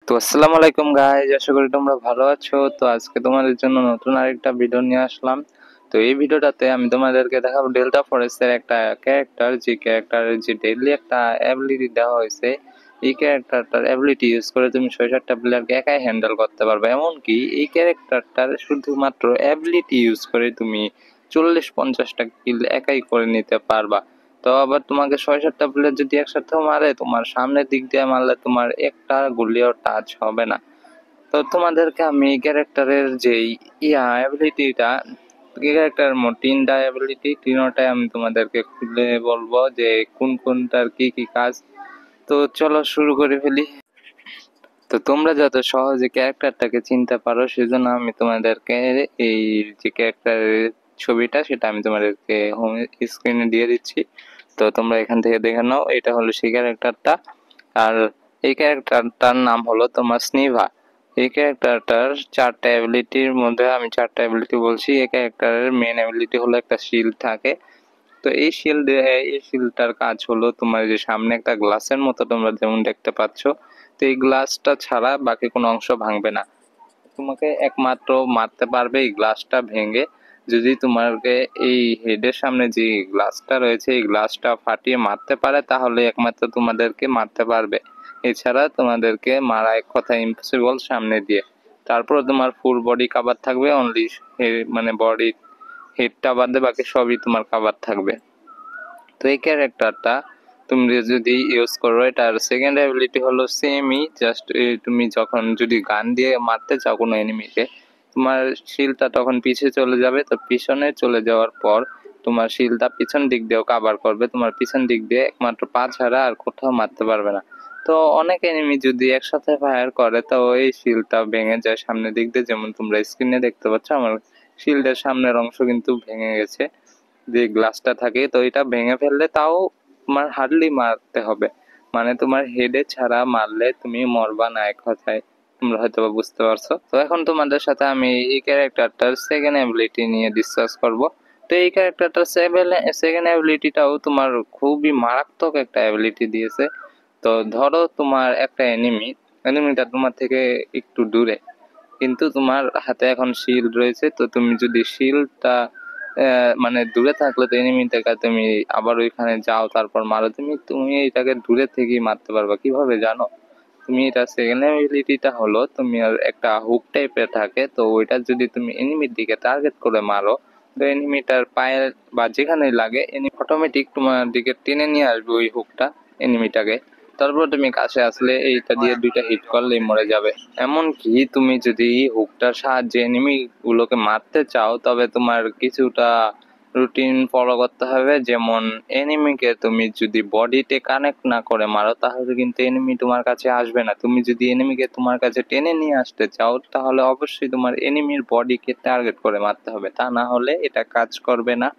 তো আসসালামু আলাইকুম গাইজ, আশা করি তোমরা ভালো আছো। তো আজকে তোমাদের জন্য নতুন আরেকটা ভিডিও নিয়ে আসলাম। তো এই ভিডিওটাতে আমি তোমাদেরকে দেখাবো ডেল্টা ফরেস্টের একটা ক্যারেক্টার, যে ক্যারেক্টারের যে ডেইলি একটা অ্যাবিলিটি দেওয়া হয়েছে। এই ক্যারেক্টারটার অ্যাবিলিটি ইউজ করে তুমি 6-7টা প্লেয়ারকে একাই হ্যান্ডেল করতে পারবে। এমনকি এই ক্যারেক্টারটার শুধুমাত্র অ্যাবিলিটি ইউজ করে তুমি 40-50টা কিল একাই করে নিতে পারবা। তো আবার তোমাকে 6-7টা প্লেয়ার যদি একসাথে মারে, তোমার সামনের দিক দিয়ে মারলে তোমার একটা গুলিও টাচ হবে না। তো তোমাদেরকে আমি ক্যারেক্টারের যে অ্যাবিলিটিটা, ক্যারেক্টার মোট 3টা অ্যাবিলিটি, তিনোটাই আমি তোমাদেরকে খুলে বলবো যে কোন কোনটার কি কি কাজ। তো চলো শুরু করে ফেলি। তো তোমরা যাতে সহজে ক্যারেক্টারটাকে চিনতে পারো, সেজন্য আমি তোমাদেরকে এই যে ক্যারেক্টারের ছবিটা, সেটা আমি তোমাদেরকে হোম স্ক্রিনে দিয়ে দিচ্ছি। তো তোমরা এখান থেকে দেখে নাও, এটা হলো সেই ক্যারেক্টারটা। আর এই ক্যারেক্টারটার নাম হলো তোমার স্নিভা। এই ক্যারেক্টারটার 4টা অ্যাবিলিটির মধ্যে আমি 4টা অ্যাবিলিটি বলছি। এই ক্যারেক্টারের মেন অ্যাবিলিটি হলো একটা শিল্ড থাকে। তো এই শিলটার কাজ হলো তোমার যে সামনে একটা গ্লাসের মতো তোমরা যেমন দেখতে পাচ্ছ। তো এই গ্লাসটা ছাড়া বাকি কোনো অংশ ভাঙবে না। তোমাকে একমাত্র মারতে পারবে এই গ্লাসটা ভেঙে। যদি তোমাকে এই হেডের সামনে যে গ্লাসটা রয়েছে এই গ্লাসটা ফাটিয়ে মারতে পারে, তাহলে একমাত্র তোমাদেরকে মারতে পারবে। এছাড়া তোমাদেরকে মারা এক কথা ইম্পসিবল সামনে দিয়ে। তারপর তোমার ফুল বডি কাভার থাকবে, অনলি মানে বডি হেডটা বাদে বাকি সবই তোমার কাভার থাকবে। তো এই ক্যারেক্টারটা তুমি যদি ইউজ করো, এটার সেকেন্ড অ্যাবিলিটি হলো সেমই, জাস্ট তুমি যখন যদি গান দিয়ে মারতে চাও কোনো এনিমিকে, তোমার শিলটা তখন পিছিয়ে চলে যাবে। তো পিছনে চলে যাওয়ার পর তোমার শিলটা পিছন দিক দিয়েও কাভার করবে, তোমার পিছন দিক দিয়ে একমাত্র পা ছাড়া আর কোথাও মারতে পারবে না। তো অনেক এনিমি যদি একসাথে ফায়ার করে, তো এই শিলটা ভেঙে যায় সামনের দিক দিয়ে, যেমন তোমরা স্ক্রিনে দেখতে পাচ্ছ আমার শিল্ডের সামনের অংশ কিন্তু ভেঙে গেছে, যে গ্লাসটা থাকে। তো এটা ভেঙে ফেললে তাও তোমার হার্ডলি মারতে হবে, মানে তোমার হেডে ছাড়া মারলে তুমি মরবা না এক কথায়। তোমরা হয়তো বুঝতে পারছো। তো এখন তোমাদের সাথে আমি এই ক্যারেক্টারটার সেকেন্ড অ্যাবিলিটি নিয়ে ডিসকাস করব। তো এই ক্যারেক্টারটার সেকেন্ড অ্যাবিলিটিটাও তোমার খুবই মারাত্মক একটা অ্যাবিলিটি দিয়েছে। তো ধরো তোমার একটা এনিমিটা তোমার থেকে একটু দূরে, কিন্তু তোমার হাতে এখন শিল্ড রয়েছে। তো তুমি যদি শিল্ডটা মানে দূরে থাকলে তো এনিমি থেকে তুমি আবার ওইখানে যাও, তারপর মারো, তুমি এটাকে দূরে থেকেই মারতে পারবা। কিভাবে জানো? তুমি এটা সেকেন্ড এবিলিটিটা হলো তুমি আর একটা হুক টাইপের থাকে, তো ওইটা যদি তুমি এনিমির দিকে টার্গেট করে মারো, তো এনিমিটার পায়ে বা যেখানে লাগে এনিমি অটোমেটিক তোমার দিকে টেনে নিয়ে আসবে ওই হুকটা এনিমিটাকে। তারপর তুমি কাছে আসলে এইটা দিয়ে 2টা হিট করলেই মরে যাবে। এমনকি তুমি যদি হুকটার সাহায্যে এনিমি গুলোকে মারতে চাও, তবে তোমার কিছুটা রুটিন ফলো করতে হবে। যেমন এনিমিকে তুমি যদি বডিতে কানেক্ট না করে মারো, তাহলে কিন্তু এনিমি তোমার কাছে আসবে না। তুমি যদি এনিমিকে তোমার কাছে টেনে নিয়ে আসতে চাও, তাহলে অবশ্যই তোমার এনিমির বডিকে টার্গেট করে মারতে হবে, তা না হলে এটা কাজ করবে না।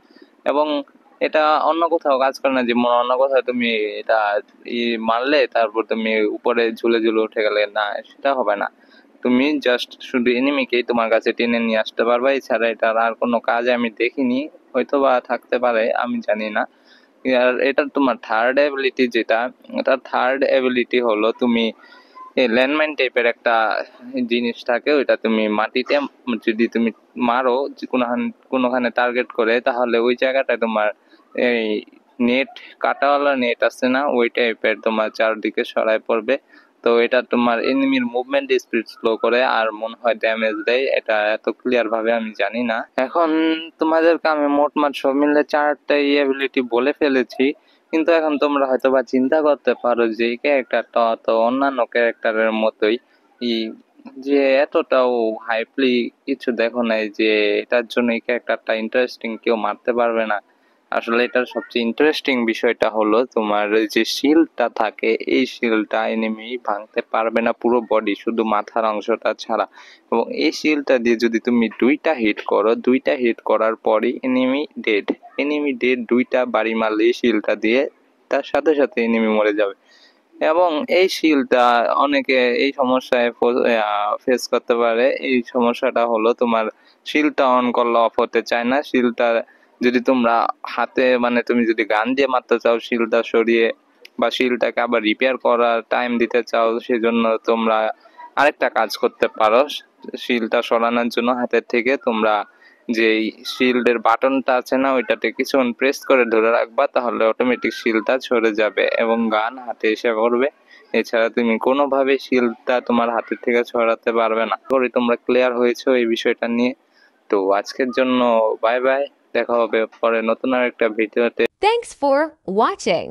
এবং এটা অন্য কোথাও কাজ করে না, যেমন অন্য কোথাও তুমি এটা মারলে তারপর তুমি উপরে ঝুলে ঝুলে উঠে গেলে, না সেটা হবে না। তুমি জাস্ট শুধু এনিমিকেই তোমার কাছে টেনে নিয়ে আসতে পারবা। এছাড়া এটার আর কোনো কাজ আমি দেখিনি, হয়তো বা থাকতে পারে, আমি জানি না। আর এটা তোমার থার্ড এবিলিটি যেটা, এটা থার্ড এবিলিটি হলো তুমি ল্যান্ডমাইন টাইপের একটা জিনিস থাকে, ওইটা তুমি মাটিতে যদি তুমি মারো কোনোখানে টার্গেট করে, তাহলে ওই জায়গাটায় তোমার এই নেট, কাটাওয়ালা নেট আছে না, ওই টাইপের তোমার চারদিকে ছড়ায় পড়বে। তো এটা তোমার এনিমির মুভমেন্ট স্পিড স্লো করে আর মনে হয় ড্যামেজ দেয়, এটা এত ক্লিয়ার ভাবে আমি জানি না। এখন তোমাদেরকে আমি মোটমাট সব মিলে 4টা এবিলিটি বলে ফেলেছি, কিন্তু এখন তোমরা হয়তো বা চিন্তা করতে পারো যে এই ক্যারেক্টারটা তো অন্যান্য ক্যারেক্টারের মতোই যে এতটাও হাইপলি কিছু দেখো নাই, যে এটার জন্য এই ক্যারেক্টারটা ইন্টারেস্টিং, কেউ মারতে পারবে না। আসলে এটার সবচেয়ে ইন্টারেস্টিং বিষয়টা হলো তোমার যে শিল্ডটা থাকে, এই শিল্ডটা এনিমি ভাঙতে পারবে না পুরো বডি, শুধু মাথার অংশটা ছাড়া। এবং এই শিল্ডটা দিয়ে যদি তুমি 2টা হিট করো, 2টা হিট করার পরই এনিমি ডেড 2টা বাড়ি মারলে এই শিল্ডটা দিয়ে তার সাথে সাথে এনিমি মরে যাবে। এবং এই শিলটা অনেকে এই সমস্যায় ফেস করতে পারে। এই সমস্যাটা হলো তোমার শিলটা অন করলে অফ হতে চায় না। শিলটা যদি তোমরা হাতে, মানে তুমি যদি গান দিয়ে মারতে চাও শিলটা সরিয়ে, বা শিলটাকে আবার রিপেয়ার করার টাইম দিতে চাও, সেজন্য তোমরা আরেকটা কাজ করতে পারো, শিলটা সরানোর জন্য হাতের থেকে তোমরা যেই শিল্ডের বাটনটা আছে না, ওইটাতে কিছুক্ষণ প্রেস করে ধরে রাখবা, তাহলে অটোমেটিক শিলটা সরে যাবে এবং গান হাতে এসে পড়বে। এছাড়া তুমি কোনোভাবে শিলটা তোমার হাতের থেকে সরাতে পারবে না। করে তোমরা ক্লিয়ার হয়েছো এই বিষয়টা নিয়ে। তো আজকের জন্য বাই বাই, দেখা হবে পরে নতুন আরেকটা ভিডিওতে। Thanks for watching.